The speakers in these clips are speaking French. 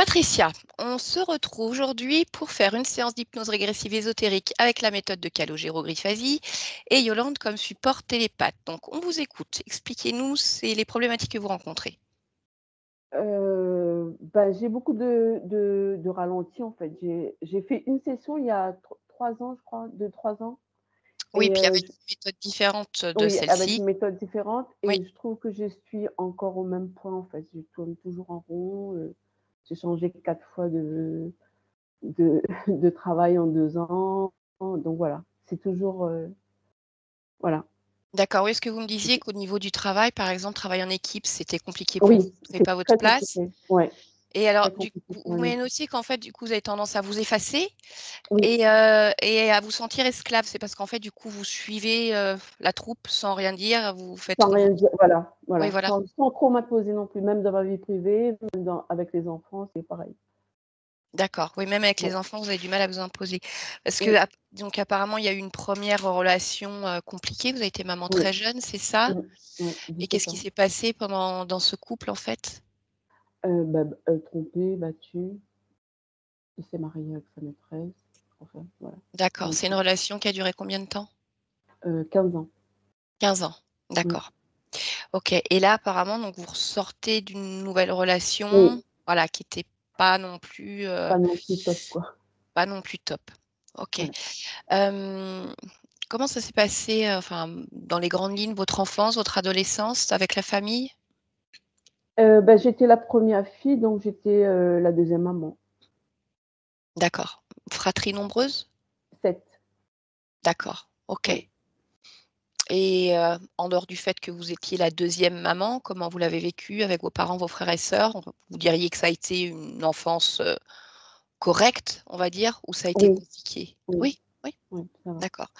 Patricia, on se retrouve aujourd'hui pour faire une séance d'hypnose régressive ésotérique avec la méthode de Calogero-Grifasi et Yolande comme support télépathe. Donc, on vous écoute. Expliquez-nous les problématiques que vous rencontrez. J'ai beaucoup de ralentis, en fait. J'ai fait une session il y a 3 ans, je crois, 2-3 ans Oui, et puis avec une méthode différente de oui, avec celle-ci. une méthode différente Oui, et je trouve que je suis encore au même point, en fait. Je tourne toujours en rond, j'ai changé 4 fois de de travail en 2 ans, donc voilà. C'est toujours, voilà. d'accord. Oui, est-ce que vous me disiez qu'au niveau du travail, par exemple, travail en équipe, c'était compliqué pour vous, Oui, vous n'avez c'est pas votre très place? compliqué. Ouais, Et alors, très compliqué vous pour un m'avez équipe. noté qu'en fait, du coup, vous avez tendance à vous effacer Oui. et à vous sentir esclave. C'est parce qu'en fait, du coup, vous suivez la troupe sans rien dire, vous faites Sans comme vous. rien dire, voilà, Oui, voilà. voilà. Sans trop m'imposer non plus, même dans ma vie privée, même avec les enfants, c'est pareil. D'accord. Oui, même avec Ouais. les enfants, vous avez du mal à vous imposer. Parce que, Oui, donc, apparemment, il y a eu une première relation compliquée. Vous avez été maman oui, très jeune, c'est ça? ouais, Et 17 qu'est-ce qui ans. s'est passé dans ce couple, en fait? Trompé, battu, il s'est marié avec sa maîtresse, enfin voilà, D'accord. plein de C'est une trucs. relation qui a duré combien de temps? 15 ans. 15 ans. Mmh. D'accord. Ok. Et là, apparemment, donc, vous ressortez d'une nouvelle Oui, relation, voilà, qui n'était pas non plus, pas non plus top, quoi. pas non plus top. Ok. Ouais. Euh, Comment ça s'est passé, enfin, dans les grandes lignes, votre enfance, votre adolescence avec la famille? J'étais la 1re fille, donc j'étais, la 2e maman. D'accord. Fratrie nombreuse? 7. D'accord, OK. Oui. Et en dehors du fait que vous étiez la deuxième maman, comment vous l'avez vécu avec vos parents, vos frères et sœurs? Vous diriez que ça a été une enfance, correcte, on va dire, ou ça a été Oui, compliqué? oui, Oui? Oui? oui, ça va. D'accord.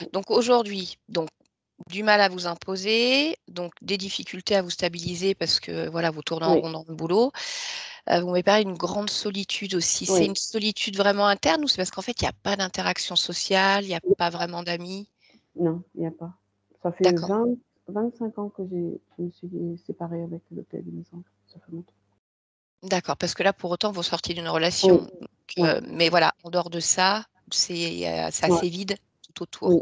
Oui, Donc aujourd'hui, donc du mal à vous imposer, donc des difficultés à vous stabiliser parce que, voilà, vous tournez en oui, rond dans le boulot. Vous m'avez parlé d'une grande solitude aussi. C'est oui. une solitude vraiment interne ou c'est parce qu'en fait, il y a pas d'interaction sociale, il y a pas vraiment d'amis? Non, il y a pas. Ça fait D'accord, 25 ans que je me suis séparée avec le père de mes enfants. Ça fait longtemps. d'accord, parce que là, pour autant, vous sortiez d'une relation, Oui, donc ouais, mais voilà, en dehors de ça, c'est ouais, assez vide tout autour. oui,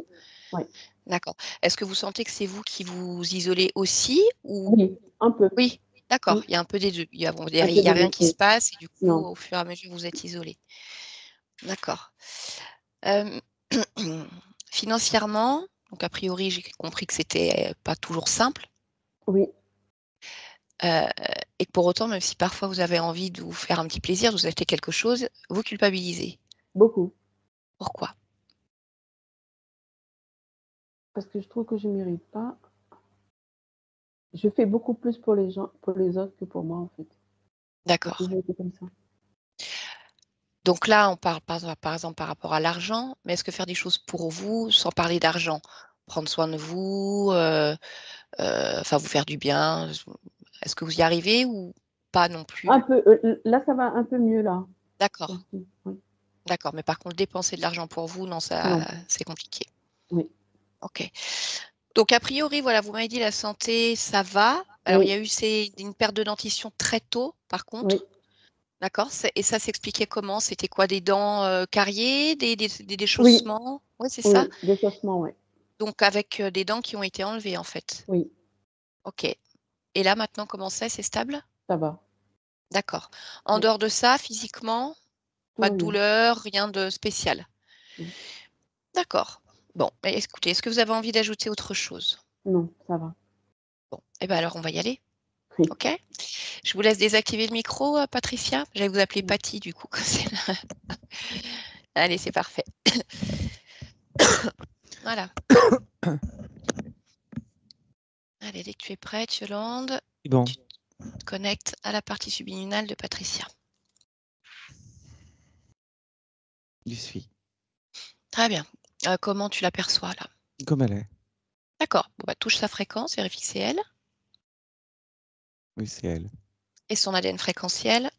ouais. D'accord. Est-ce que vous sentez que c'est vous qui vous isolez aussi ou Oui, un peu. oui, d'accord, Mmh. il y a un peu des 2. Il y a bon, Un il peu y a des rien 2, qui oui. se passe et du coup, Non. au fur et à mesure, vous êtes isolés. D'accord. Hem, Financièrement, donc a priori, j'ai compris que c'était pas toujours simple, Oui, heu et que pour autant, même si parfois vous avez envie de vous faire un petit plaisir, de vous acheter quelque chose, vous culpabilisez. beaucoup. Pourquoi? Parce que je trouve que je mérite pas. Je fais beaucoup plus pour les gens pour les autres que pour moi, en fait. Ça a D'accord. toujours été comme ça. Donc là, on parle par exemple par rapport à l'argent, mais est-ce que faire des choses pour vous, sans parler d'argent? Prendre soin de vous, enfin vous faire du bien, est-ce que vous y arrivez ou pas non Un plus? peu, là, ça va un peu mieux, là. D'accord, Aussi, oui. d'accord, mais par contre dépenser de l'argent pour vous, non, ça Non, c'est compliqué. oui, OK. Donc a priori, voilà, vous m'avez dit la santé, ça va. Alors il y oui, a eu une perte de dentition très tôt, par oui, contre. D'accord. Et ça s'expliquait comment? C'était quoi? Des dents cariées, des oui, déchaussements? Oui, c'est ça? oui, déchaussement, ouais. Donc avec des dents qui ont été enlevées, en fait. Oui, OK. Et là, maintenant, comment c'est stable? ça va. D'accord. En Oui, dehors de ça, physiquement, tout pas va de bien. douleur, rien de spécial. Non, D'accord. Bon, écoutez, est-ce que vous avez envie d'ajouter autre chose? non, ça va. Bon, eh ben alors on va y aller. Oui, OK? Je vous laisse désactiver le micro, Patricia. J'allais vous appeler oui. Patty, du coup. Allez, c'est parfait. Voilà. Allez, dès que tu es prête, Yolande, Bon, tu te connectes à la partie subliminale de Patricia. j'y suis. Très bien. Comment tu l'aperçois là? Comme elle est. D'accord. Bon, bah, touche sa fréquence, vérifie que c'est elle. Oui, c'est elle. Et son ADN fréquentiel.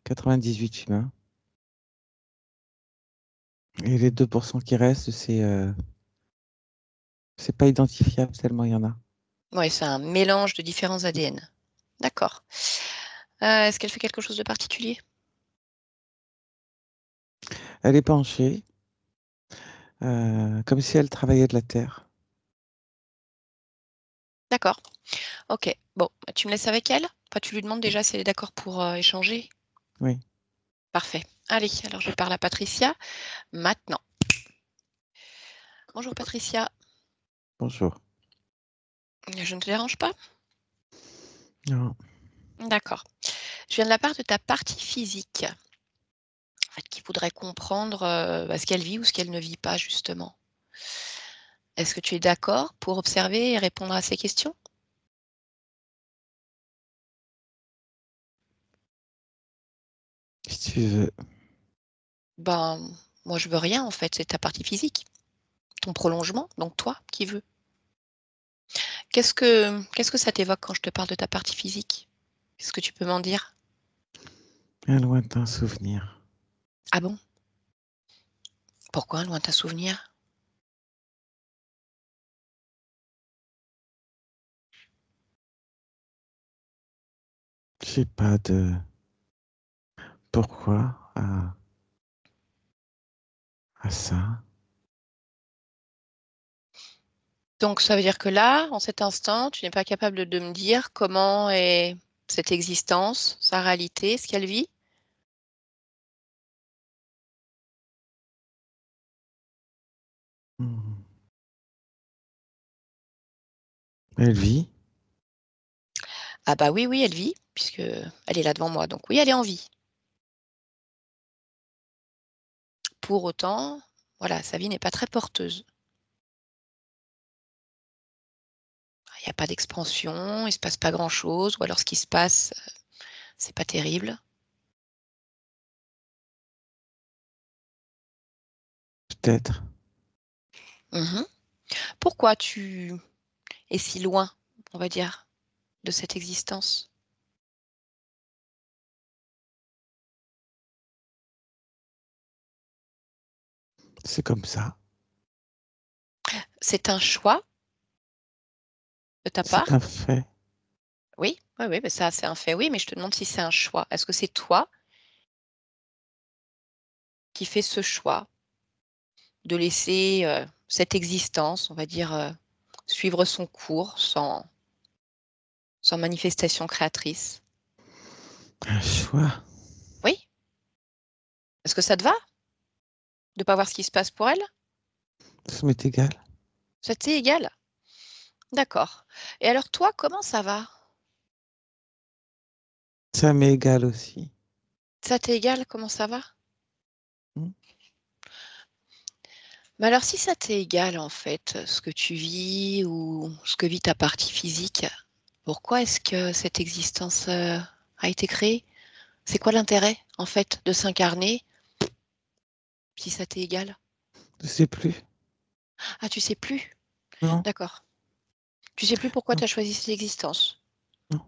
98 humains. Et les 2% qui restent, c'est pas identifiable tellement il y en a. Oui, c'est un mélange de différents ADN. D'accord. Est-ce qu'elle fait quelque chose de particulier? Elle est penchée, comme si elle travaillait de la terre. D'accord. Ok. Bon, bah, tu me laisses avec elle? Enfin, tu lui demandes déjà si elle est d'accord pour échanger? Oui, Parfait. Allez, alors je parle à Patricia maintenant. Bonjour Patricia, bonjour. je ne te dérange pas? Non, D'accord. Je viens de la part de ta partie physique, en fait, qui voudrait comprendre ce qu'elle vit ou ce qu'elle ne vit pas, justement. Est-ce que tu es d'accord pour observer et répondre à ces questions? si tu veux. Ben, moi, je veux rien, en fait, c'est ta partie physique, ton prolongement, donc toi qui veux. Qu'est-ce que ça t'évoque quand je te parle de ta partie physique? Est-ce que tu peux m'en dire? Un lointain souvenir. Ah bon? Pourquoi un lointain souvenir? J'ai pas de pourquoi à ça. Donc ça veut dire que là, en cet instant, tu n'es pas capable de me dire comment est cette existence, sa réalité, ce qu'elle vit? Hmm. Elle vit. Ah bah oui, oui, elle vit, puisque elle est là devant moi, donc oui, elle est en vie. Pour autant, voilà, sa vie n'est pas très porteuse. Il n'y a pas d'expansion, il se passe pas grand-chose, ou alors ce qui se passe, c'est pas terrible. Peut-être. Mhm. Pourquoi tu es si loin, on va dire, de cette existence? C'est comme ça. C'est un choix de ta C'est part? un fait. Oui, oui, oui, mais ça, c'est un fait, oui, mais je te demande si c'est un choix. Est-ce que c'est toi qui fais ce choix de laisser cette existence, on va dire, suivre son cours sans manifestation créatrice? Un choix. Oui? Est-ce que ça te va de pas voir ce qui se passe pour elle? Ça m'est égal. Ça t'est égal? D'accord. Et alors toi, comment ça va? Ça m'est égal aussi. Ça t'est égal, comment ça va? Hmm. Mais alors si ça t'est égal, en fait, ce que tu vis ou ce que vit ta partie physique, pourquoi est-ce que cette existence a été créée? C'est quoi l'intérêt, en fait, de s'incarner si ça t'est égal? Je sais plus. Ah, tu sais plus? Non, D'accord. Tu sais plus pourquoi non, tu as choisi cette existence? non.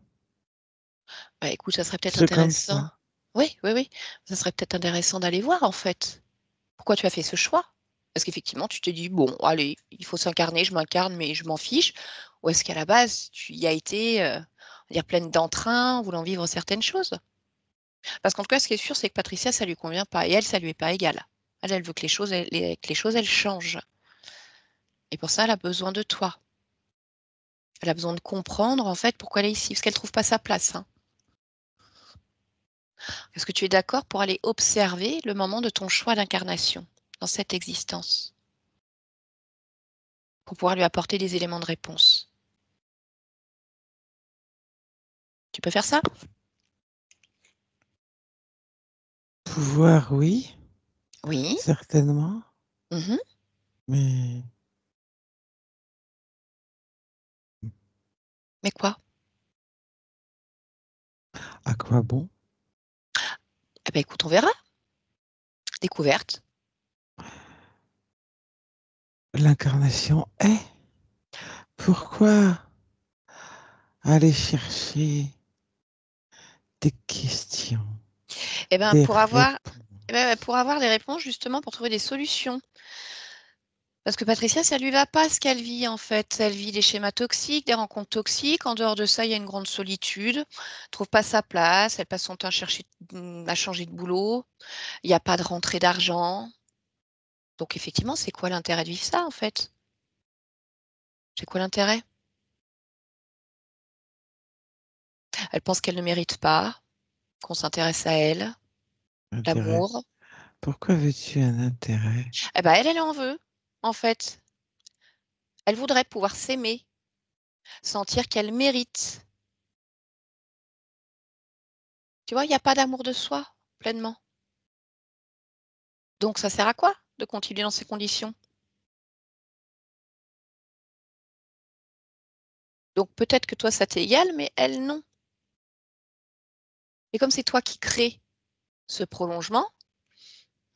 Bah écoute, ça serait peut-être C'est comme intéressant. ça. Oui, oui, oui. Ça serait peut-être intéressant d'aller voir, en fait. Pourquoi tu as fait ce choix? Est-ce qu'effectivement, tu te dis, bon, allez, il faut s'incarner, je m'incarne, mais je m'en fiche? Ou est-ce qu'à la base, tu y as été, on va dire, pleine d'entrain, voulant vivre certaines choses? Parce qu'en tout cas, ce qui est sûr, c'est que Patricia, ça lui convient pas. Et elle, ça lui est pas égal. Elle, elle veut que les choses, elles changent. Et pour ça, elle a besoin de toi. Elle a besoin de comprendre, en fait, pourquoi elle est ici, parce qu'elle trouve pas sa place, hein. Est-ce que tu es d'accord pour aller observer le moment de ton choix d'incarnation dans cette existence, pour pouvoir lui apporter des éléments de réponse? Tu peux faire ça? Pouvoir, oui, Oui. certainement. Mhm. Mais Mais quoi? à quoi bon? Eh ben, écoute, on verra. Découverte. L'incarnation est. Pourquoi aller chercher des questions, Eh ben, des pour avoir, réponses? eh ben, pour avoir des réponses, justement, pour trouver des solutions. Parce que Patricia, ça lui va pas ce qu'elle vit en fait. Elle vit des schémas toxiques, des rencontres toxiques. En dehors de ça, il y a une grande solitude. Elle trouve pas sa place. Elle passe son temps à changer de boulot. Il n'y a pas de rentrée d'argent. Donc effectivement, c'est quoi l'intérêt de vivre ça en fait? C'est quoi l'intérêt? Elle pense qu'elle ne mérite pas, qu'on s'intéresse à elle, Intérêt. l'amour. Pourquoi veux-tu un intérêt? Eh ben elle en veut, en fait. Elle voudrait pouvoir s'aimer, sentir qu'elle mérite. Tu vois, il n'y a pas d'amour de soi pleinement. Donc ça sert à quoi de continuer dans ces conditions? Donc peut-être que toi, ça t'est égal, mais elle, non. Et comme c'est toi qui crée ce prolongement,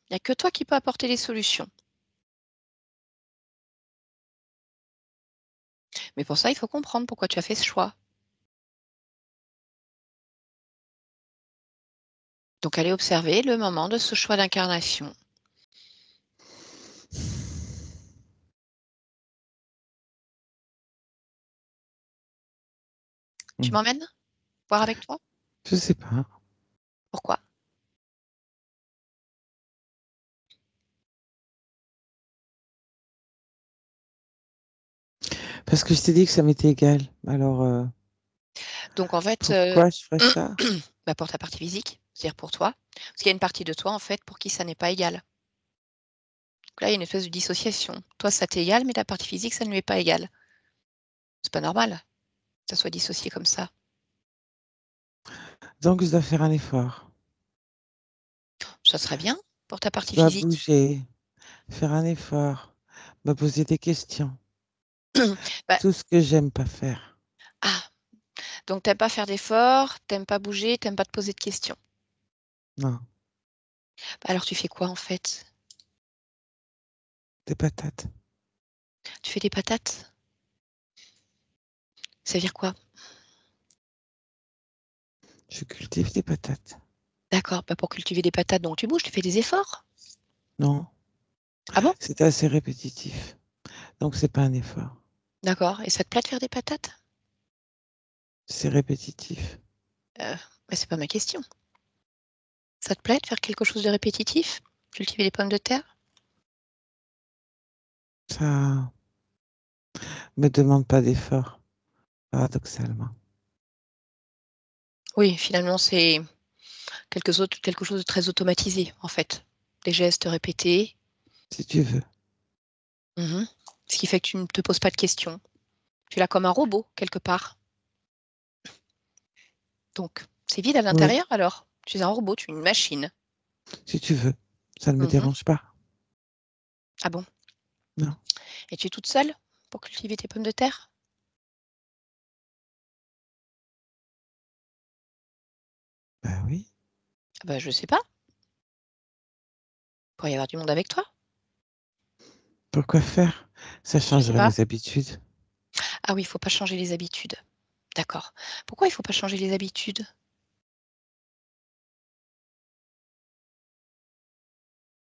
il n'y a que toi qui peux apporter les solutions. Mais pour ça, il faut comprendre pourquoi tu as fait ce choix. Donc allez observer le moment de ce choix d'incarnation. Tu m'emmènes voir avec toi? Je sais pas. Pourquoi? Parce que je t'ai dit que ça m'était égal. Alors, Donc en fait, pourquoi je ferais ça? bah, pour ta partie physique, c'est-à-dire pour toi. Parce qu'il y a une partie de toi, en fait, pour qui ça n'est pas égal. Donc là, il y a une espèce de dissociation. Toi, ça t'est égal, mais ta partie physique, ça ne lui est pas égal. C'est pas normal que ça soit dissocié comme ça. Donc, je dois faire un effort. Ça serait bien pour ta Je partie dois physique. bouger, faire un effort, me poser des questions. Bah, Tout ce que j'aime pas faire. ah, donc t'aimes pas faire d'efforts, t'aimes pas bouger, t'aimes pas te poser de questions. Non, Bah, alors tu fais quoi en fait? des patates. Tu fais des patates? Ça veut dire quoi? Je cultive des patates. D'accord, bah, pour cultiver des patates, donc tu bouges, tu fais des efforts. Non, Ah bon? c'est assez répétitif. Donc, c'est pas un effort. D'accord. Et ça te plaît de faire des patates? C'est répétitif. Bah, c'est pas ma question. Ça te plaît de faire quelque chose de répétitif? Cultiver des pommes de terre? Ça me demande pas d'effort, paradoxalement. Oui, finalement, c'est quelque chose de très automatisé, en fait. Des gestes répétés. Si tu veux. Mmh. Ce qui fait que tu ne te poses pas de questions. Tu es là comme un robot, quelque part. Donc, c'est vide à Oui, l'intérieur alors? Tu es un robot, tu es une machine. si tu veux. Ça ne me Mmh. dérange pas. Ah bon? Non. Et tu es toute seule pour cultiver tes pommes de terre? Bah oui. Ah bah, je sais pas. Il pourrait y avoir du monde avec toi. Pourquoi faire? Ça Je sais changerait pas. mes habitudes. Ah oui, il faut pas changer les habitudes. D'accord. Pourquoi il faut pas changer les habitudes?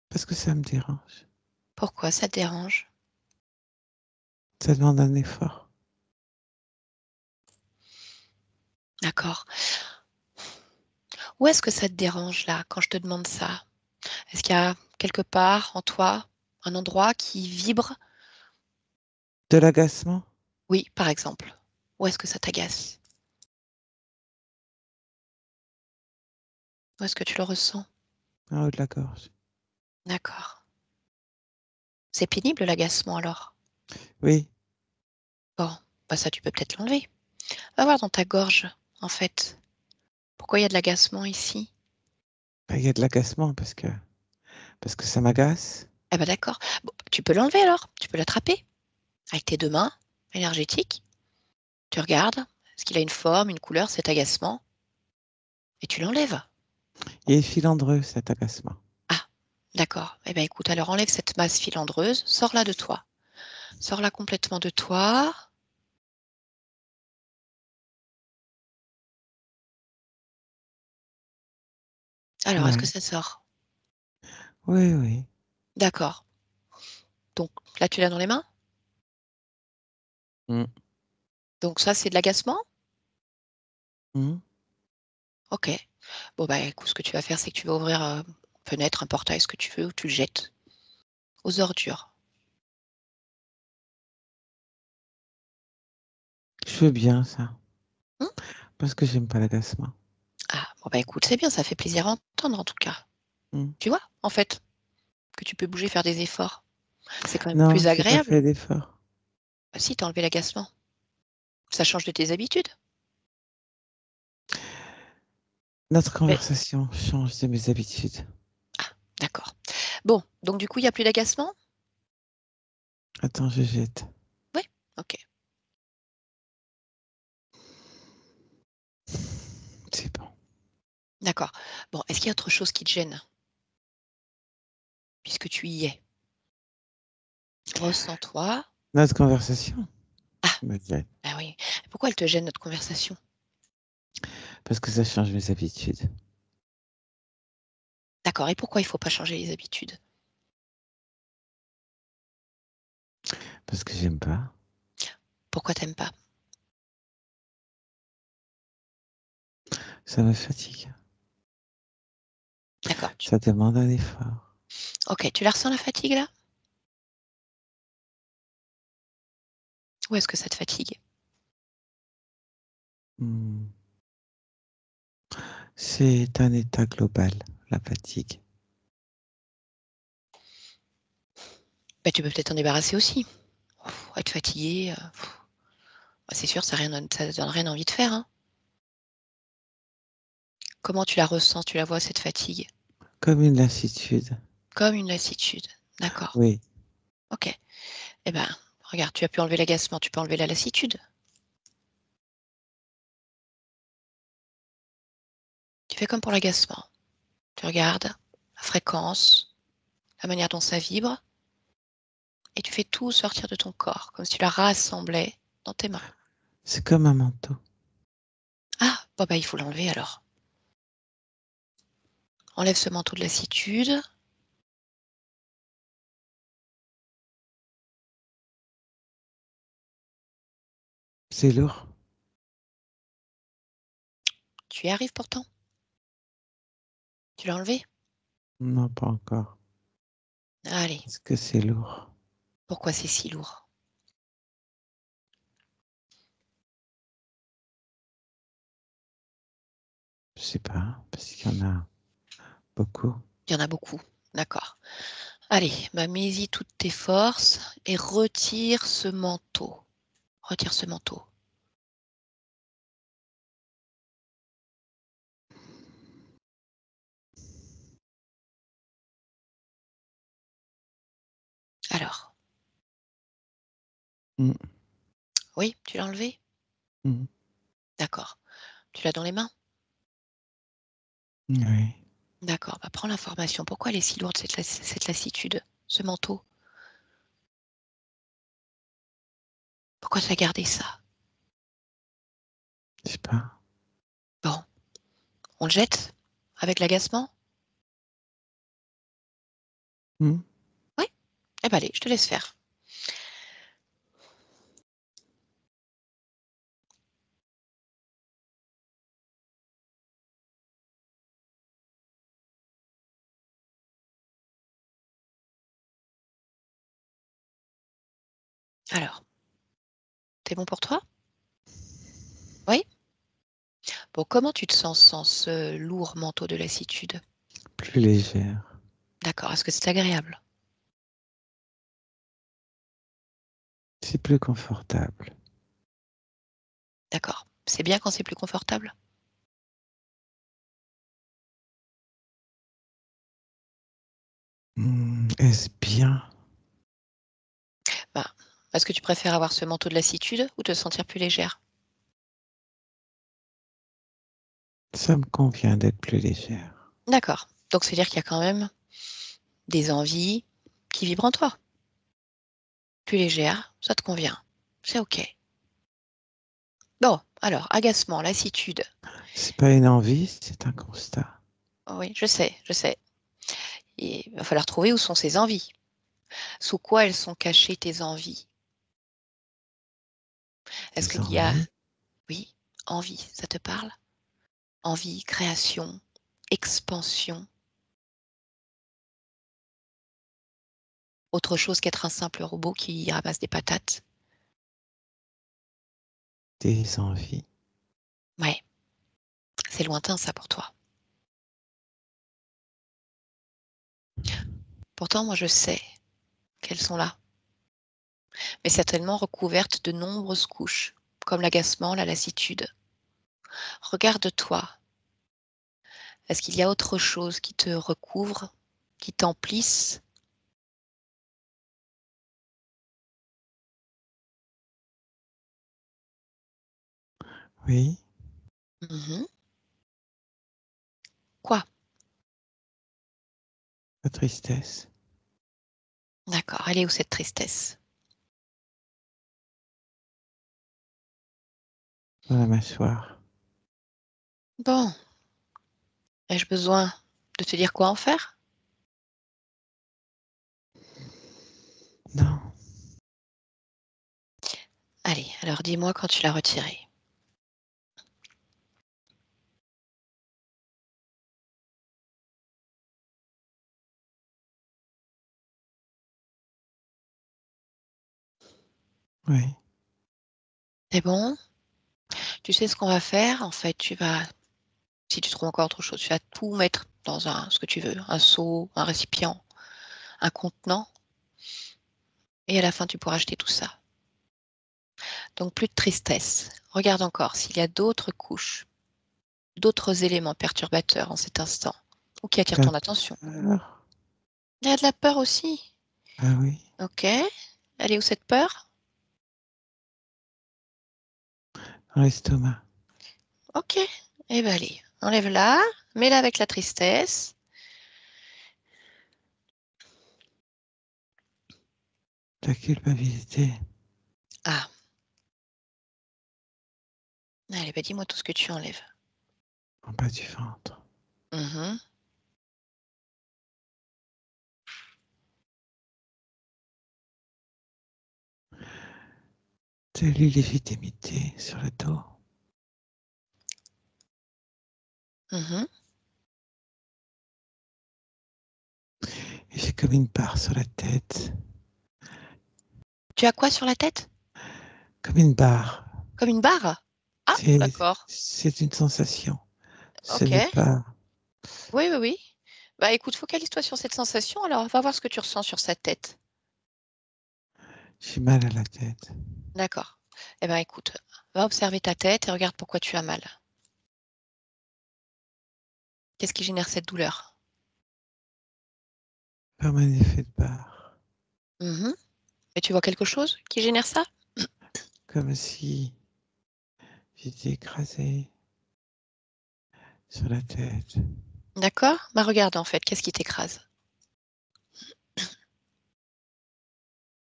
Parce que ça me dérange. Pourquoi ça te dérange? Ça demande un effort. D'accord. Où est-ce que ça te dérange là, quand je te demande ça? Est-ce qu'il y a quelque part en toi, un endroit qui vibre? De l'agacement Oui, par exemple. Où est-ce que ça t'agace? Où est-ce que tu le ressens? en haut de la gorge. D'accord. C'est pénible l'agacement alors? Oui, Bon, bah ça tu peux peut-être l'enlever. Va voir dans ta gorge, en fait. Pourquoi il y a de l'agacement ici? bah, il y a de l'agacement parce que ça m'agace. Ah bah d'accord. Bon, tu peux l'enlever alors. Tu peux l'attraper avec tes 2 mains énergétiques. Tu regardes, est-ce qu'il a une forme, une couleur, cet agacement? Et tu l'enlèves. Il est filandreux, cet agacement. Ah, d'accord. Eh bien, écoute, alors enlève cette masse filandreuse, sors-la de toi. Sors-la complètement de toi. Alors, est-ce que Ouais. ça sort? Oui, oui. D'accord. Donc là, tu l'as dans les mains? Mm. Donc ça, c'est de l'agacement? Mm. Ok. Bon, bah écoute, ce que tu vas faire, c'est que tu vas ouvrir une fenêtre, un portail, ce que tu veux, ou tu le jettes aux ordures. Je veux bien ça. Hum Parce que j'aime pas l'agacement. Ah, bon, bah écoute, c'est bien, ça fait plaisir à entendre en tout cas. Mm. Tu vois, en fait, que tu peux bouger, faire des efforts. C'est quand même Non, plus j'ai pas agréable. fait d'effort. Bah, si, t'as enlevé l'agacement. Ça change de tes habitudes. Notre Mais, conversation change de mes habitudes. d'accord. Bon, donc du coup, il n'y a plus d'agacement? Attends, je jette. Oui, ok. C'est bon. D'accord. Bon, est-ce qu'il y a autre chose qui te gêne, puisque tu y es? Ressens-toi. Notre conversation Ah, me gêne. ah oui. Pourquoi elle te gêne, notre conversation? Parce que ça change mes habitudes. D'accord. Et pourquoi il ne faut pas changer les habitudes? Parce que j'aime pas. Pourquoi t'aimes pas? Ça me fatigue. D'accord. Ça demande un effort. Ok, tu la ressens la fatigue là? Où est-ce que ça te fatigue? Hmm. C'est un état global, la fatigue. Bah, tu peux peut-être t'en débarrasser aussi. Être fatigué, bah, c'est sûr, ça ne donne rien envie de faire, hein. Comment tu la ressens? Tu la vois, cette fatigue? Comme une lassitude. Comme une lassitude. D'accord. Oui, Ok. Eh ben, regarde, tu as pu enlever l'agacement, tu peux enlever la lassitude. Tu fais comme pour l'agacement. Tu regardes la fréquence, la manière dont ça vibre, et tu fais tout sortir de ton corps, comme si tu la rassemblais dans tes mains. c'est comme un manteau. Ah, bon bah il faut l'enlever alors. Enlève ce manteau de lassitude. C'est lourd. Tu y arrives pourtant. Tu l'as enlevé. Non, pas encore. Allez, Est-ce que c'est lourd? pourquoi c'est si lourd? Je sais pas, parce qu'il y en a beaucoup. Il y en a beaucoup. D'accord. Allez, bah mets-y toutes tes forces et retire ce manteau. Retire ce manteau. Alors, Mm. oui, tu l'as enlevé? Mm. D'accord. Tu l'as dans les mains? Oui. D'accord. Bah, prends l'information. Pourquoi elle est si lourde, cette lassitude, ce manteau? Pourquoi tu as gardé ça? Je sais pas. Bon, on le jette? Avec l'agacement? Mm. Oui? Eh ben allez, je te laisse faire. Alors, c'est bon pour toi? Oui? Bon, comment tu te sens sans ce lourd manteau de lassitude? Plus légère. D'accord. Est-ce que c'est agréable? C'est plus confortable. D'accord. C'est bien quand c'est plus confortable? Est-ce bien? Ben, est-ce que tu préfères avoir ce manteau de lassitude ou te sentir plus légère? Ça me convient d'être plus légère. D'accord. Donc c'est-à-dire qu'il y a quand même des envies qui vibrent en toi. Plus légère, ça te convient. C'est OK. Bon, alors, agacement, lassitude. C'est pas une envie, c'est un constat. Oui, je sais, je sais. Il va falloir trouver où sont ces envies. Sous quoi elles sont cachées tes envies? Est-ce Des qu'il y a... envies. Oui, envie, ça te parle? Envie, création, expansion, autre chose qu'être un simple robot qui ramasse des patates? Des envies. Ouais, c'est lointain ça pour toi. Pourtant, moi je sais qu'elles sont là, mais certainement recouvertes de nombreuses couches, comme l'agacement, la lassitude. Regarde-toi. Est-ce qu'il y a autre chose qui te recouvre, qui t'emplisse? Oui, Mhm. Quoi? la tristesse. D'accord, elle est où cette tristesse? Dans la mâchoire. Bon, ai-je besoin de te dire quoi en faire? Non. Allez, alors dis-moi quand tu l'as retirée. Oui. C'est bon? Tu sais ce qu'on va faire? En fait, si tu trouves encore autre chose, tu vas tout mettre dans ce que tu veux, un seau, un récipient, un contenant, et à la fin, tu pourras acheter tout ça. Donc, plus de tristesse. Regarde encore s'il y a d'autres couches, d'autres éléments perturbateurs en cet instant, ou qui attirent La ton attention. peur. Il y a de la peur aussi. Ah oui. Ok. Elle est où cette peur? Dans l'estomac. Ok. Eh bien, allez, enlève-la, mets-la avec la tristesse. La culpabilité. Ah, allez, bah, dis-moi tout ce que tu enlèves. En bas du ventre. Mhm. De l'illégitimité sur le dos. Mhm. Et j'ai comme une barre sur la tête. Tu as quoi sur la tête? Comme une barre. Comme une barre? Ah, C'est, d'accord. c'est une sensation. Ce Ok. n'est pas. Oui, oui, oui. Bah écoute, focalise-toi sur cette sensation, alors va voir ce que tu ressens sur sa tête. J'ai mal à la tête. D'accord. Eh bien écoute, va observer ta tête et regarde pourquoi tu as mal. Qu'est-ce qui génère cette douleur? Comme un effet de barre. Mhm. Et tu vois quelque chose qui génère ça? Comme si j'étais écrasé sur la tête. D'accord? Bah regarde en fait, qu'est-ce qui t'écrase?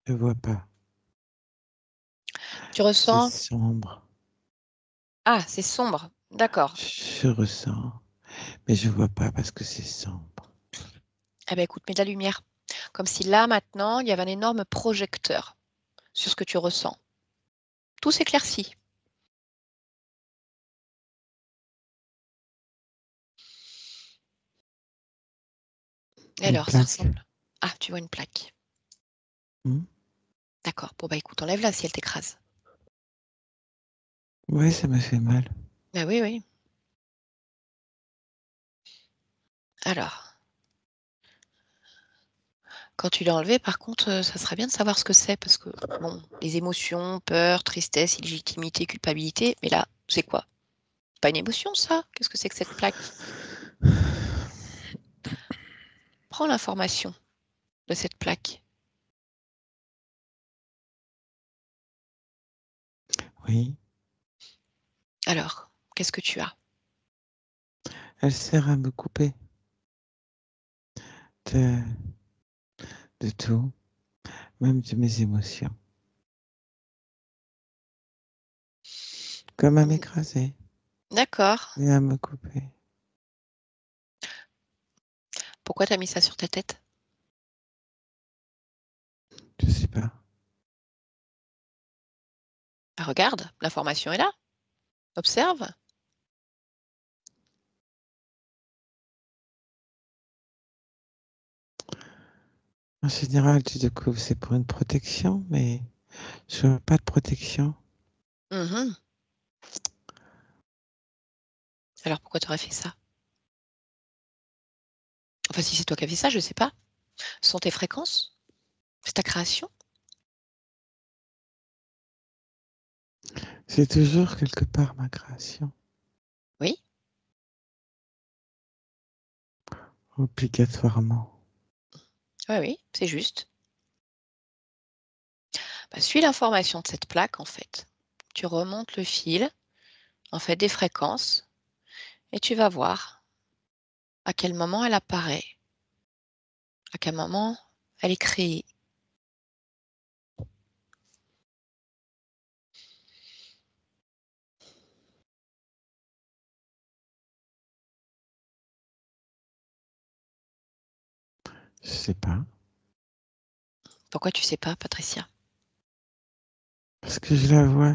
Je vois pas. Tu C'est ressens... sombre. Ah, c'est sombre. D'accord. Je ressens, mais je vois pas parce que c'est sombre. Eh bien écoute, mets de la lumière. Comme si là maintenant, il y avait un énorme projecteur sur ce que tu ressens. Tout s'éclaircit. Et Une alors, ça plaque. ressemble... Ah, tu vois une plaque. Hmm. D'accord. Bon bah écoute, enlève-la si elle t'écrase. Ouais, ça me fait mal. Ah oui, oui. Alors, quand tu l'as enlevé, par contre, ça serait bien de savoir ce que c'est, parce que, bon, les émotions, peur, tristesse, illégitimité, culpabilité, mais là, c'est quoi? Pas une émotion, ça? Qu'est-ce que c'est que cette plaque? Prends l'information de cette plaque. Oui, Alors, qu'est-ce que tu as? elle sert à me couper de, de tout, même de mes émotions. Comme à Mhm. m'écraser D'accord. et à me couper. Pourquoi t'as mis ça sur ta tête? Je sais pas. Bah, regarde, l'information est là. Observe. En général, tu découvres c'est pour une protection, mais je veux pas de protection. Mhm. Alors pourquoi tu aurais fait ça? Enfin, si c'est toi qui as fait ça, je sais pas. Ce sont tes fréquences? C'est ta création? C'est toujours quelque part ma création. Oui. Obligatoirement. Oui, oui, c'est juste. Bah, suis l'information de cette plaque, en fait. Tu remontes le fil, en fait, des fréquences, et tu vas voir à quel moment elle apparaît, à quel moment elle est créée. Je sais pas. Pourquoi tu sais pas, Patricia? Parce que je la vois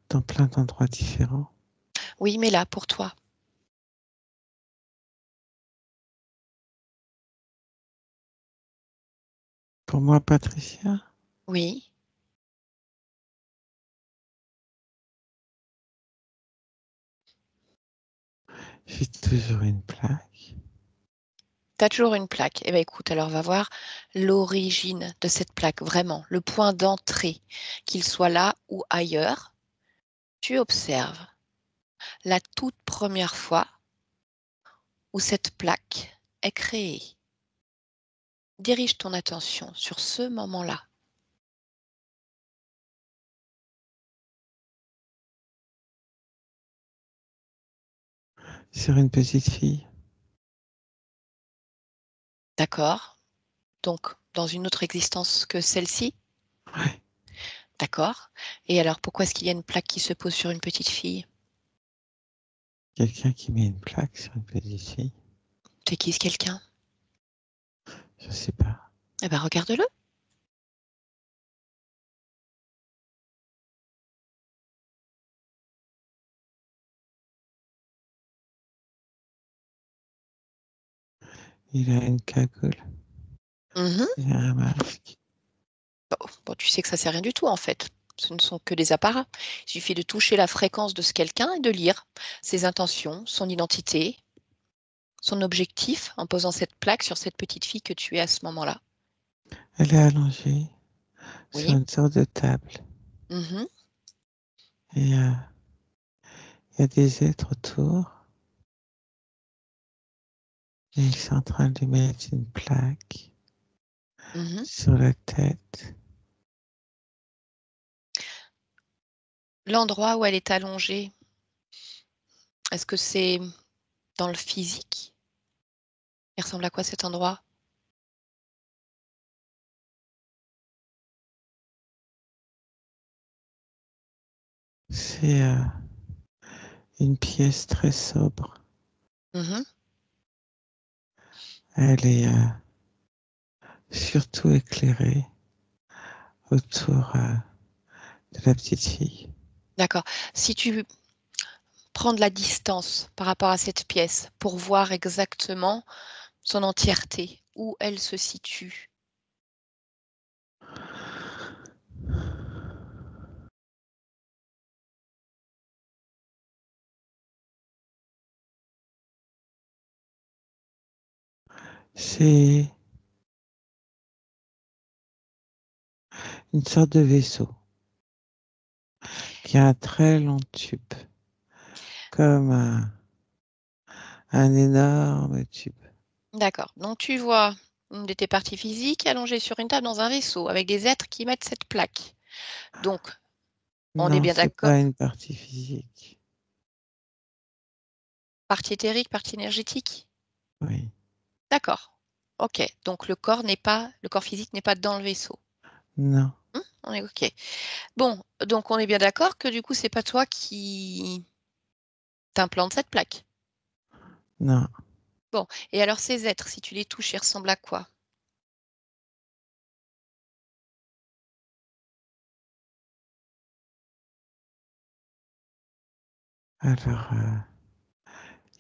dans plein d'endroits différents. Oui, mais là, pour toi. Pour moi, Patricia, Oui. j'ai toujours une plaque. Tu as toujours une plaque. Eh bien, écoute, alors va voir l'origine de cette plaque, vraiment, le point d'entrée, qu'il soit là ou ailleurs. Tu observes la toute première fois où cette plaque est créée. Dirige ton attention sur ce moment-là. Sur une petite fille. D'accord? Donc, dans une autre existence que celle-ci? Ouais. D'accord? Et alors, pourquoi est-ce qu'il y a une plaque qui se pose sur une petite fille? Quelqu'un qui met une plaque sur une petite fille. C'est qui ce quelqu'un? Je sais pas. Eh bien, regarde-le. Il a une cagoule. Mhm. Il a un masque. Bon, tu sais que ça sert à rien du tout, en fait. Ce ne sont que des apparats. Il suffit de toucher la fréquence de ce quelqu'un et de lire ses intentions, son identité, son objectif en posant cette plaque sur cette petite fille que tu es à ce moment-là. Elle est allongée sur Oui. une sorte de table. Mhm. Et il y a des êtres autour. Et ils sont en train de lui mettre une plaque Mhm. sur la tête. L'endroit où elle est allongée, est-ce que c'est dans le physique? Il ressemble à quoi cet endroit? C'est une pièce très sobre. Mhm. Elle est surtout éclairée autour de la petite fille. D'accord. Si tu prends de la distance par rapport à cette pièce pour voir exactement son entièreté, où elle se situe. C'est une sorte de vaisseau qui a un très long tube, comme un énorme tube. D'accord. Donc tu vois une de tes parties physiques allongée sur une table dans un vaisseau avec des êtres qui mettent cette plaque. Donc, on est Non, bien c'est d'accord. pas une partie physique. Partie éthérique, partie énergétique. Oui, D'accord. Ok. Donc le corps physique n'est pas dans le vaisseau. non, On est ok. Bon, donc on est bien d'accord que du coup c'est pas toi qui t'implante cette plaque. non. Bon, et alors ces êtres, si tu les touches, ils ressemblent à quoi? Alors,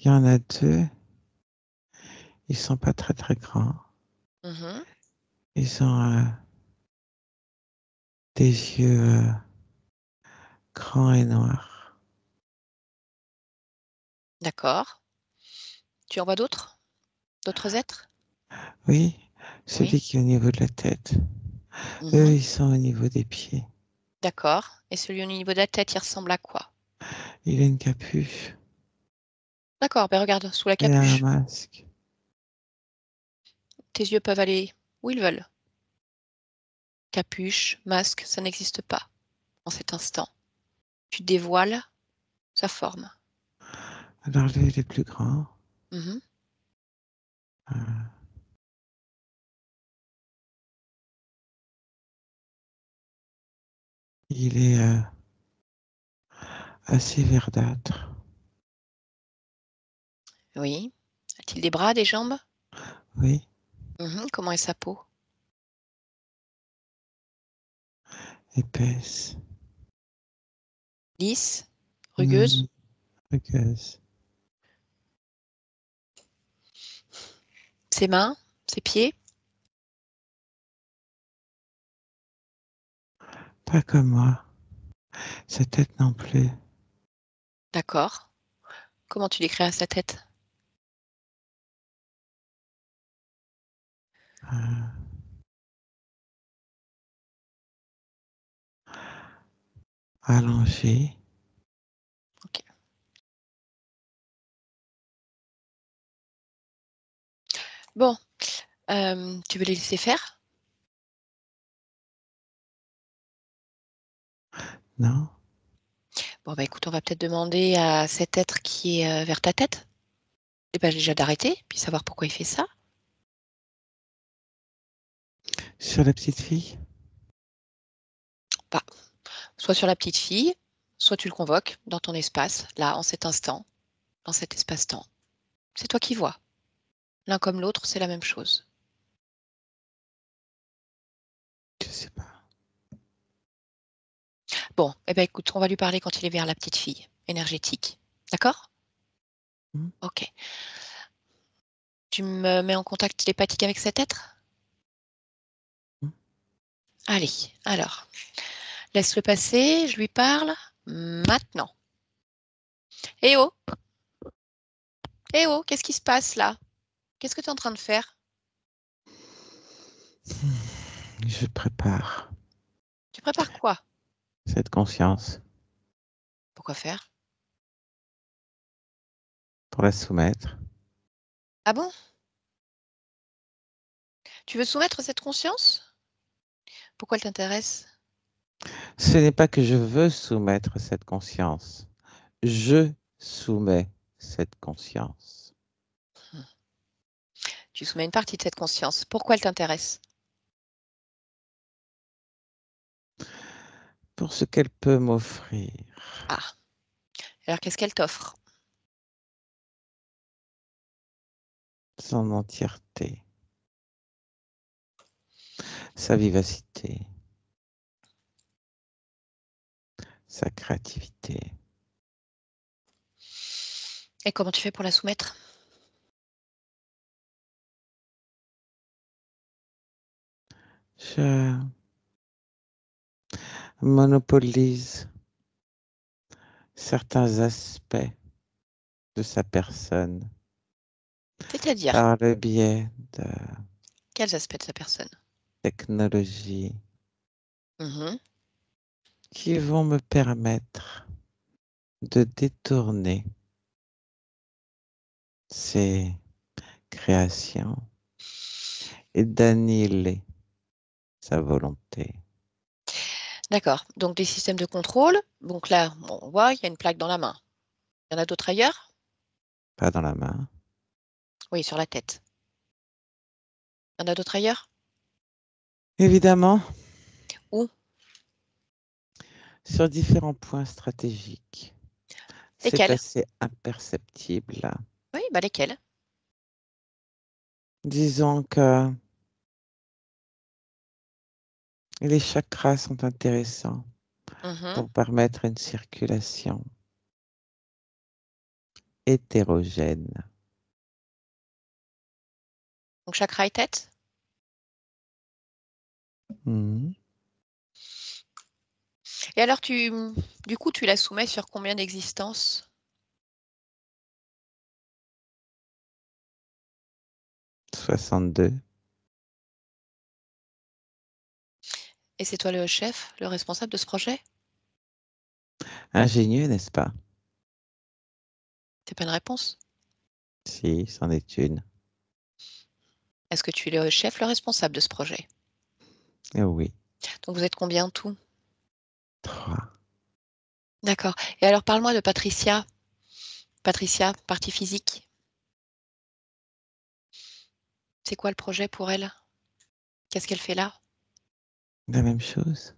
il y en a 2. Ils sont pas très, très grands. Mmh. Ils ont, des yeux, grands et noirs. D'accord. Tu en vois d'autres? D'autres êtres? Oui, Oui. celui qui est au niveau de la tête. Eux, Mmh. ils sont au niveau des pieds. D'accord, et celui au niveau de la tête, il ressemble à quoi? Il a une capuche D'accord, ben regarde, sous la et un capuche. masque. Tes yeux peuvent aller où ils veulent. Capuche, masque, ça n'existe pas en cet instant. Tu dévoiles sa forme. Alors lui, il est plus grand. Mmh. Euh, il est, assez verdâtre. Oui. A-t-il des bras, des jambes? Oui, Comment est sa peau? épaisse. Lisse? Non, Rugueuse? rugueuse. Ses mains? Ses pieds? Pas comme moi. Sa tête non plus. D'accord. Comment tu décrirais sa tête? Euh, allongée. OK. Bon, tu veux les laisser faire? Non, Bon, bah, écoute, on va peut-être demander à cet être qui est, vers ta tête, eh ben, déjà d'arrêter, puis savoir pourquoi il fait ça. sur la petite fille. Bah, soit sur la petite fille, soit tu le convoques dans ton espace, là, en cet instant, dans cet espace-temps. C'est toi qui vois. L'un comme l'autre, c'est la même chose. Je sais pas. Bon, eh ben, écoute, on va lui parler quand il est vers la petite fille, énergétique. D'accord? Hmm. OK. Tu me mets en contact télépathique avec cet être? Hmm. Allez, alors, laisse-le passer, je lui parle maintenant. Eh oh! Eh oh! Qu'est-ce qui se passe là? Qu'est-ce que tu es en train de faire? Je prépare Tu prépares quoi? cette conscience Pourquoi faire? pour la soumettre. Ah bon? Tu veux soumettre cette conscience? Pourquoi elle t'intéresse? Ce n'est pas que je veux soumettre cette conscience. Je soumets cette conscience Mmh. Tu soumets une partie de cette conscience. Pourquoi elle t'intéresse? pour ce qu'elle peut m'offrir. Ah, alors qu'est-ce qu'elle t'offre? Son entièreté, sa vivacité, sa créativité. Et comment tu fais pour la soumettre? Je monopolise certains aspects de sa personne C'est-à-dire, par le biais de quels aspects de sa personne? technologies Mmh. qui vont me permettre de détourner ces créations et d'annihiler sa volonté. D'accord, donc des systèmes de contrôle. Donc là, bon, on voit, il y a une plaque dans la main. Il y en a d'autres ailleurs? Pas dans la main. Oui, sur la tête. Il y en a d'autres ailleurs? Évidemment, Où? sur différents points stratégiques. C'est Lesquels? assez imperceptible. Oui, bah lesquels? Disons que les chakras sont intéressants Mhm. pour permettre une circulation hétérogène. Donc chakra et tête. Mhm. Et alors, du coup, tu la soumets sur combien d'existences? 62. Et c'est toi le chef, le responsable de ce projet? Ingénieux, n'est-ce pas? C'est pas une réponse. Si, c'en est une. Est-ce que tu es le chef, le responsable de ce projet? Eh oui, Donc vous êtes combien en tout? 3. D'accord. Et alors, parle-moi de Patricia. Patricia, partie physique. C'est quoi le projet pour elle? Qu'est-ce qu'elle fait là? La même chose.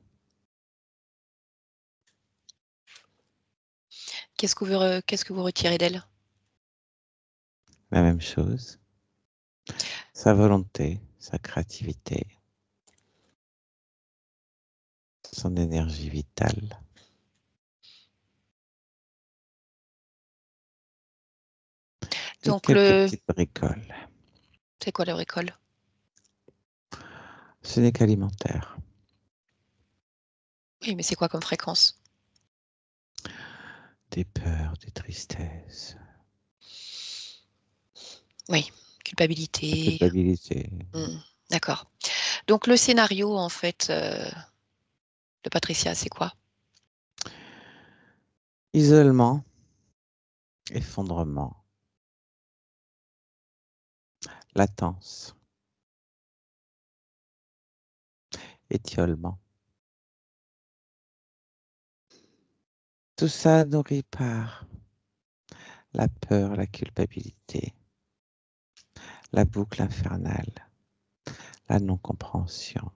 Qu'est-ce que vous retirez d'elle? La même chose. Sa volonté, sa créativité, son énergie vitale. Et Donc quelques petites bricoles. c'est quoi le bricole? Ce n'est qu'alimentaire. Oui, mais c'est quoi comme fréquence? Des peurs, des tristesses, Oui, la culpabilité. culpabilité, Hmm, d'accord. Donc le scénario, en fait, de Patricia, c'est quoi? isolement, effondrement, latence, étiolement. Tout ça nourri par la peur, la culpabilité, la boucle infernale, la non-compréhension.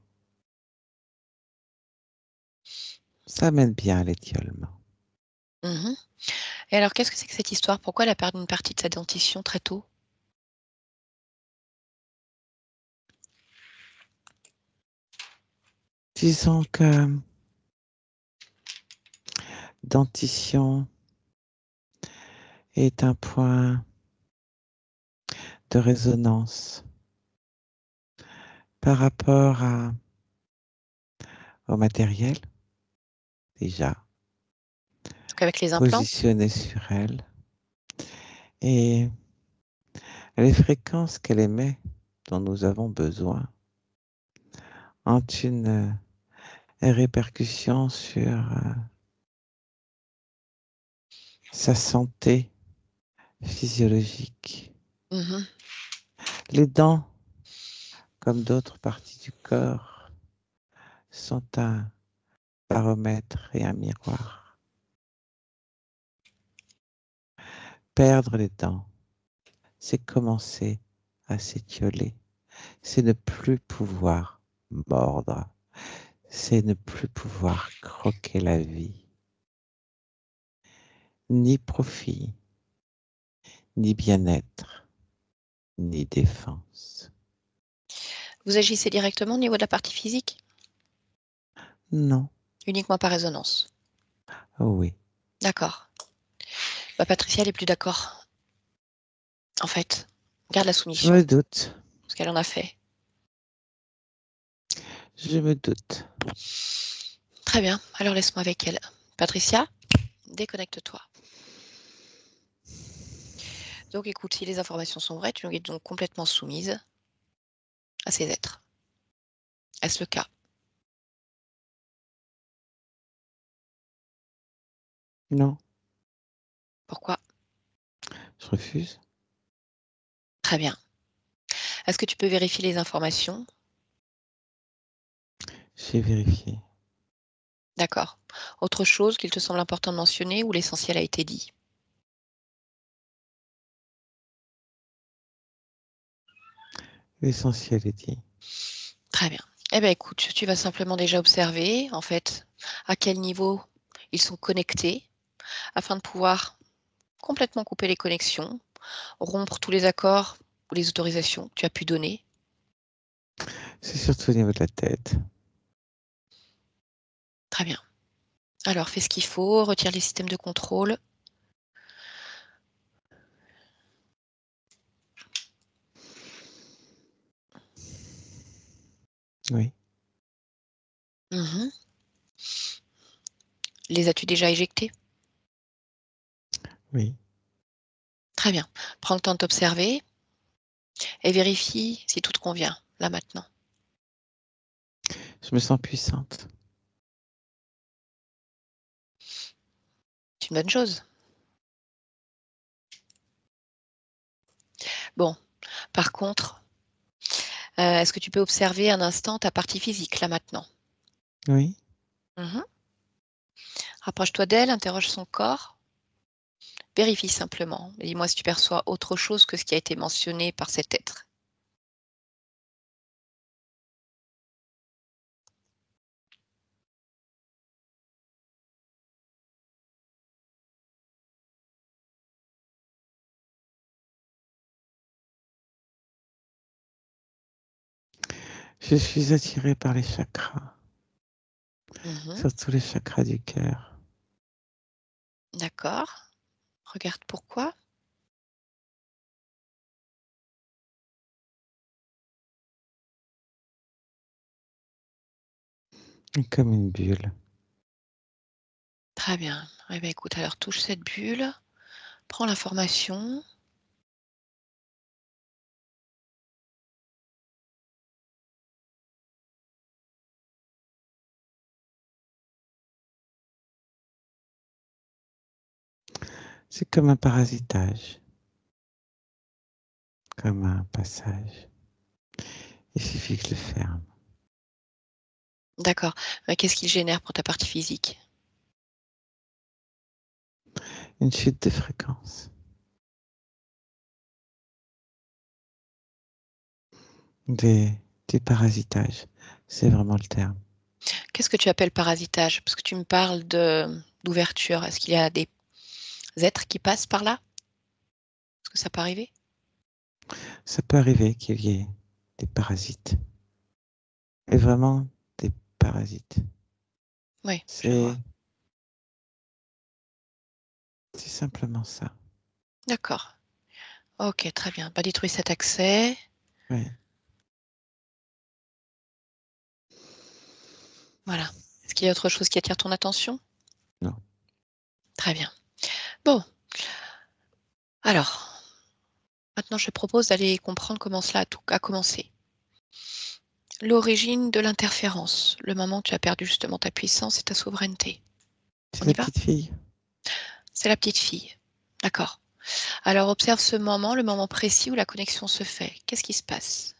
Ça mène bien à l'étiolement. Mhm. Et alors, qu'est-ce que c'est que cette histoire? Pourquoi elle a perdu une partie de sa dentition très tôt? Disons que dentition est un point de résonance par rapport au matériel, déjà, Donc avec les implants? positionné sur elle, et les fréquences qu'elle émet, dont nous avons besoin, ont une répercussion sur sa santé physiologique. Mhm. Les dents, comme d'autres parties du corps, sont un baromètre et un miroir. Perdre les dents, c'est commencer à s'étioler, c'est ne plus pouvoir mordre, c'est ne plus pouvoir croquer la vie. Ni profit, ni bien-être, ni défense. Vous agissez directement au niveau de la partie physique? Non, Uniquement par résonance. oui, D'accord. Bah, Patricia, elle est plus d'accord. En fait, garde la je soumission, me doute, ce qu'elle en a fait. je me doute. Très bien, alors laisse-moi avec elle. Patricia, déconnecte-toi. Donc écoute, si les informations sont vraies, tu es donc complètement soumise à ces êtres. Est-ce le cas? Non, Pourquoi? je refuse. Très bien. Est-ce que tu peux vérifier les informations? J'ai vérifié. D'accord. Autre chose qu'il te semble important de mentionner ou l'essentiel a été dit? L'essentiel est dit. Très bien. Eh bien écoute, tu vas simplement déjà observer, en fait, à quel niveau ils sont connectés afin de pouvoir complètement couper les connexions, rompre tous les accords ou les autorisations que tu as pu donner? C'est surtout au niveau de la tête. Très bien. Alors fais ce qu'il faut, retire les systèmes de contrôle. Oui, Mmh. Les as-tu déjà éjectés? oui. Très bien. Prends le temps de t'observer et vérifie si tout te convient, là, maintenant. Je me sens puissante. C'est une bonne chose. Bon, par contre, est-ce que tu peux observer un instant ta partie physique, là, maintenant? Oui. Mmh. Rapproche-toi d'elle, interroge son corps, vérifie simplement. Et dis-moi si tu perçois autre chose que ce qui a été mentionné par cet être. Je suis attirée par les chakras, Mmh. surtout les chakras du cœur. D'accord. Regarde pourquoi. Comme une bulle. Très bien. Eh bien, écoute, alors touche cette bulle, prends l'information. C'est comme un parasitage, comme un passage. Il suffit que je le ferme. D'accord. Qu'est-ce qu'il génère pour ta partie physique? Une chute de fréquence. Des, du parasitage. C'est vraiment le terme. Qu'est-ce que tu appelles parasitage? Parce que tu me parles d'ouverture. Est-ce qu'il y a des êtres qui passent par là? Est-ce que ça peut arriver? Ça peut arriver qu'il y ait des parasites. Et vraiment des parasites. Oui, je vois. C'est simplement ça. D'accord. OK, très bien. Bah, détruis cet accès. Oui. Voilà. Est-ce qu'il y a autre chose qui attire ton attention? Non. Très bien. Bon, alors, maintenant je te propose d'aller comprendre comment cela a commencé. L'origine de l'interférence, le moment où tu as perdu justement ta puissance et ta souveraineté. C'est On y la va? petite fille. C'est la petite fille. D'accord. Alors observe ce moment, le moment précis où la connexion se fait. Qu'est-ce qui se passe?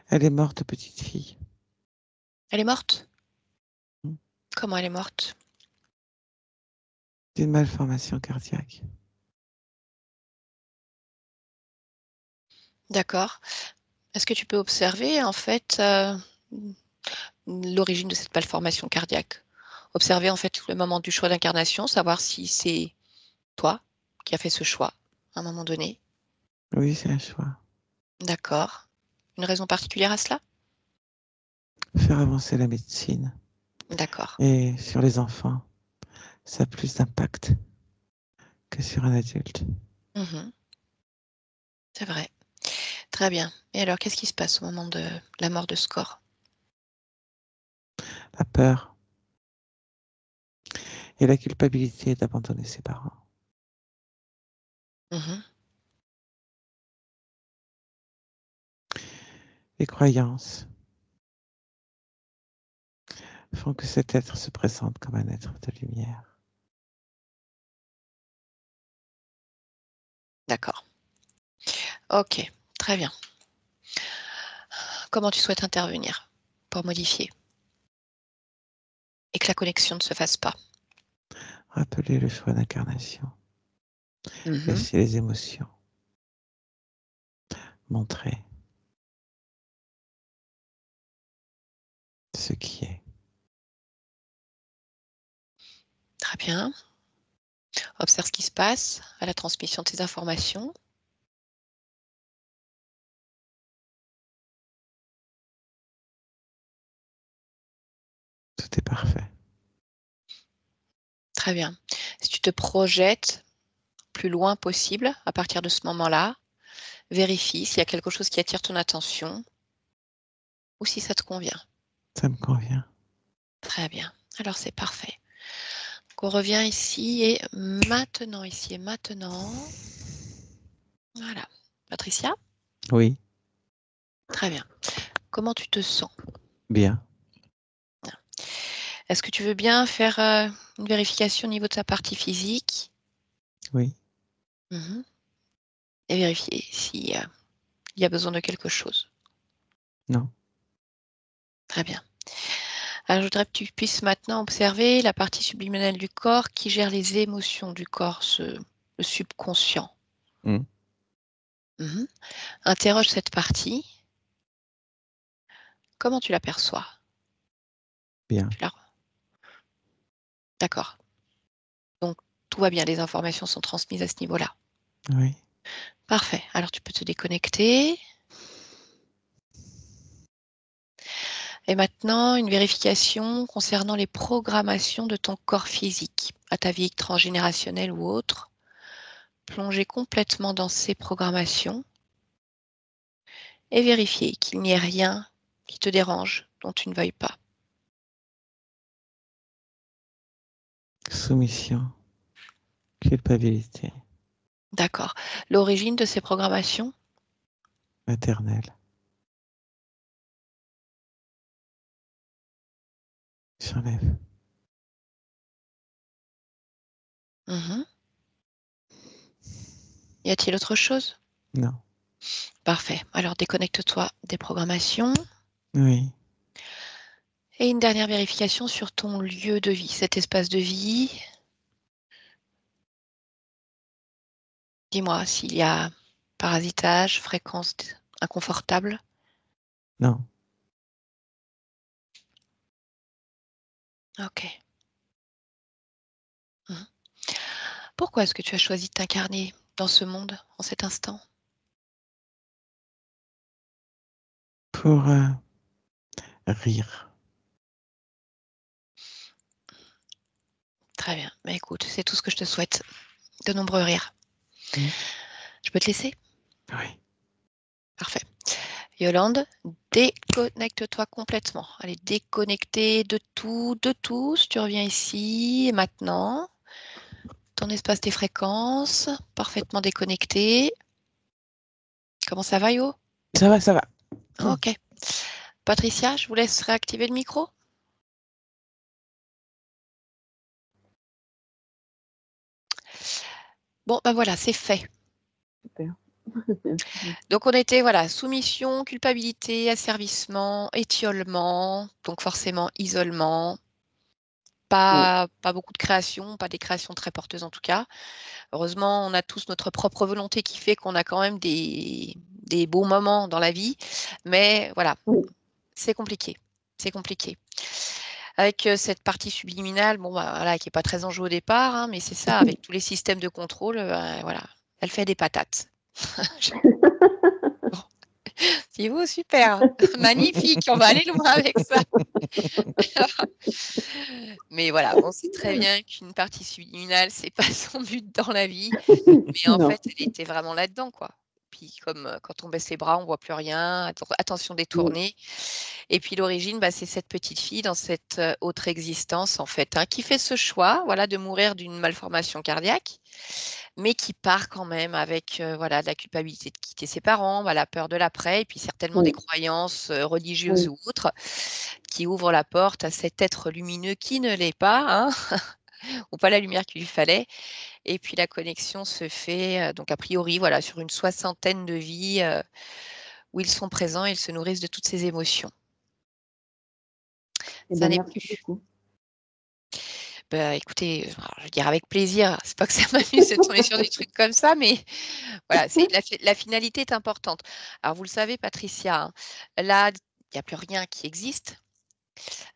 Elle est morte, petite fille. Elle est morte? Hmm. Comment elle est morte? D'une malformation cardiaque. D'accord. Est-ce que tu peux observer en fait, l'origine de cette malformation cardiaque? Observer en fait le moment du choix d'incarnation, savoir si c'est toi qui as fait ce choix à un moment donné. Oui, c'est un choix. D'accord. Une raison particulière à cela? Faire avancer la médecine. D'accord. Et sur les enfants, ça a plus d'impact que sur un adulte. Mmh. C'est vrai. Très bien. Et alors qu'est-ce qui se passe au moment de la mort de Score? La peur et la culpabilité d'abandonner ses parents. Mmh. Les croyances font que cet être se présente comme un être de lumière. D'accord. OK, très bien. Comment tu souhaites intervenir pour modifier et que la connexion ne se fasse pas? Rappeler le choix d'incarnation. Mmh. Laisser les émotions. Montrer ce qui est. Très bien. Observe ce qui se passe à la transmission de ces informations. Tout est parfait. Très bien. Si tu te projettes plus loin possible à partir de ce moment-là, vérifie s'il y a quelque chose qui attire ton attention ou si ça te convient. Ça me convient. Très bien. Alors c'est parfait. Donc, on revient ici et maintenant, ici et maintenant. Voilà. Patricia? Oui, Très bien. Comment tu te sens? bien. Est-ce que tu veux bien faire une vérification au niveau de ta partie physique? Oui, Mhm. Et vérifier s'il y a besoin de quelque chose. non. Très bien. Alors, je voudrais que tu puisses maintenant observer la partie subliminale du corps qui gère les émotions du corps, le subconscient. Hmm. Mhm. Interroge cette partie. Comment tu l'aperçois? Bien. D'accord. Donc, tout va bien, les informations sont transmises à ce niveau-là. Oui. Parfait. Alors, tu peux te déconnecter. Et maintenant, une vérification concernant les programmations de ton corps physique, à ta vie transgénérationnelle ou autre. Plonger complètement dans ces programmations et vérifier qu'il n'y ait rien qui te dérange, dont tu ne veuilles pas. Soumission. Culpabilité. D'accord. L'origine de ces programmations? Maternelle. J'enlève. Mhm. Y a-t-il autre chose? Non. Parfait. Alors déconnecte-toi des programmations. Oui. Et une dernière vérification sur ton lieu de vie, cet espace de vie. Dis-moi s'il y a parasitage, fréquence inconfortable. Non. Ok. Mhm. Pourquoi est-ce que tu as choisi de t'incarner dans ce monde en cet instant? Pour rire. Très bien. Mais écoute, c'est tout ce que je te souhaite. De nombreux rires. Hmm. Je peux te laisser? Oui. Parfait. Yolande, déconnecte-toi complètement. Allez, déconnecter de tout, de tous. Tu reviens ici et maintenant. Ton espace, tes fréquences, parfaitement déconnecté. Comment ça va, Yo? Ça va, ça va. Ok. Patricia, je vous laisse réactiver le micro. Bon, ben voilà, c'est fait. Super. Donc, on était, voilà, soumission, culpabilité, asservissement, étiolement, donc forcément isolement. Pas beaucoup de créations, pas des créations très porteuses en tout cas. Heureusement, on a tous notre propre volonté qui fait qu'on a quand même des beaux moments dans la vie. Mais voilà, Oui. c'est compliqué. C'est compliqué. Avec cette partie subliminale, bon, bah, voilà, qui n'est pas très en jeu au départ, hein, mais c'est ça, avec tous les systèmes de contrôle, voilà, elle fait des patates. Bon. C'est vous, super, magnifique, on va aller loin avec ça. Mais voilà, on sait très bien qu'une partie subliminale, c'est pas son but dans la vie. Mais en Non. fait, elle était vraiment là-dedans, quoi. Puis comme quand on baisse les bras, on voit plus rien, attention détournée. Et puis l'origine, bah, c'est cette petite fille dans cette autre existence, en fait, hein, qui fait ce choix, voilà, de mourir d'une malformation cardiaque, mais qui part quand même avec, voilà, de la culpabilité de quitter ses parents, bah, la peur de l'après, et puis certainement des croyances religieuses ou autres, qui ouvrent la porte à cet être lumineux qui ne l'est pas, hein, ou pas la lumière qu'il lui fallait. Et puis la connexion se fait, donc a priori, voilà, sur une soixantaine de vies, où ils sont présents, ils se nourrissent de toutes ces émotions. Eh Ça ben, n'est merci plus. beaucoup. Bah, écoutez, alors je veux dire avec plaisir, c'est pas que ça m'amuse de tomber sur des trucs comme ça, mais voilà, c'est la finalité est importante. Alors vous le savez Patricia, hein, là, il n'y a plus rien qui existe.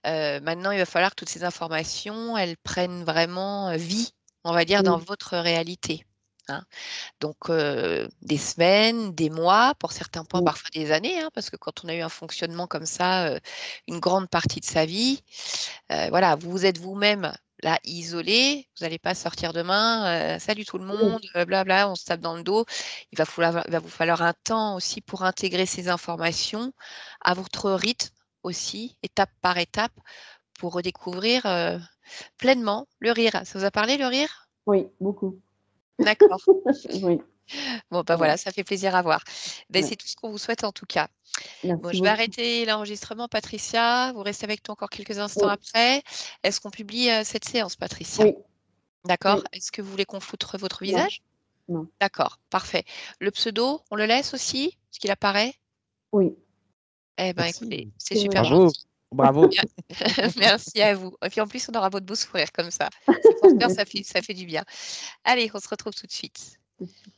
Maintenant, il va falloir que toutes ces informations, elles prennent vraiment vie, on va dire, dans Oui, votre réalité. Hein. Donc, des semaines, des mois, pour certains points, oui, parfois des années, hein, parce que quand on a eu un fonctionnement comme ça, une grande partie de sa vie, voilà, vous êtes vous-même là isolé, vous n'allez pas sortir demain, salut tout le oui, monde, blabla, on se tape dans le dos. Il va vous falloir un temps aussi pour intégrer ces informations à votre rythme aussi, étape par étape, pour redécouvrir pleinement le rire. Ça vous a parlé le rire? oui, beaucoup. D'accord. Oui, Bon, bah voilà. voilà, ça fait plaisir à voir. Ben, Ouais. c'est tout ce qu'on vous souhaite en tout cas. Bon, Merci je vais beaucoup. arrêter l'enregistrement, Patricia. Vous restez avec nous encore quelques instants Oui, après. Est-ce qu'on publie cette séance, Patricia? oui, D'accord. oui, Est-ce que vous voulez qu'on floutre votre non, visage? non, D'accord, parfait. Le pseudo, on le laisse aussi, ce qu'il apparaît? oui, Eh ben, écoutez, Merci. c'est tout me super va. Bravo. gentil. Bravo. Merci à vous. Et puis en plus, on aura votre beau sourire comme ça. C'est pour faire, Merci. ça fait du bien. Allez, on se retrouve tout de suite. Tout de suite.